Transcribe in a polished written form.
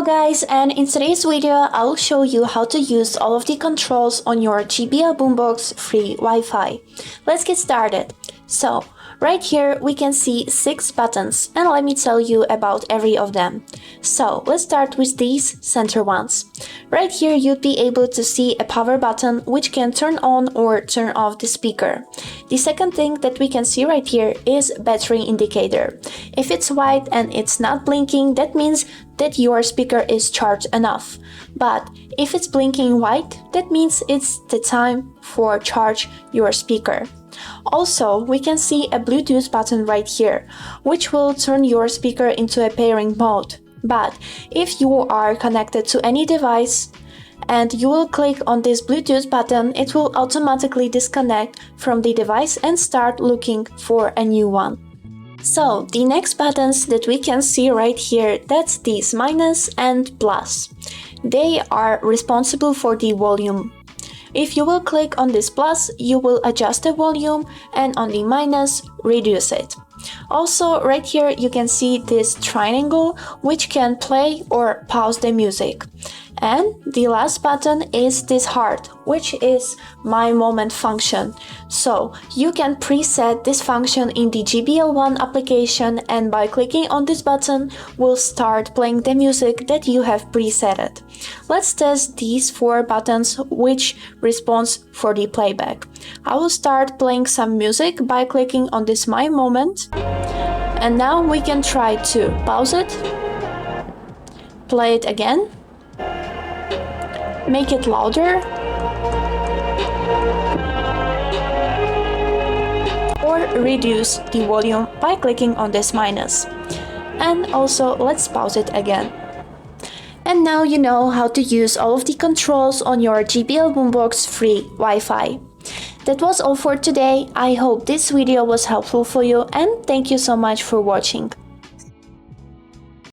Hello guys, and in today's video I'll show you how to use all of the controls on your JBL Boombox free Wi-Fi. Let's get started. So, right here we can see 6 buttons, and let me tell you about every of them. So, let's start with these center ones. Right here you'd be able to see a power button which can turn on or turn off the speaker. The second thing that we can see right here is battery indicator. If it's white and it's not blinking, that means that your speaker is charged enough. But if it's blinking white, that means it's the time for charge your speaker. Also, we can see a Bluetooth button right here, which will turn your speaker into a pairing mode. But if you are connected to any device and you will click on this Bluetooth button, it will automatically disconnect from the device and start looking for a new one. So, the next buttons that we can see right here, that's these minus and plus. They are responsible for the volume. If you will click on this plus, you will adjust the volume, and on the minus, reduce it. Also, right here you can see this triangle which can play or pause the music. And the last button is this heart, which is my moment function. So you can preset this function in the JBL One application, and by clicking on this button will start playing the music that you have presetted. Let's test these 4 buttons which responds for the playback. I will start playing some music by clicking on this my moment. And now we can try to pause it, play it again, make it louder, or reduce the volume by clicking on this minus. And also let's pause it again. And now you know how to use all of the controls on your JBL Boombox free Wi-Fi. That was all for today. I hope this video was helpful for you, and thank you so much for watching.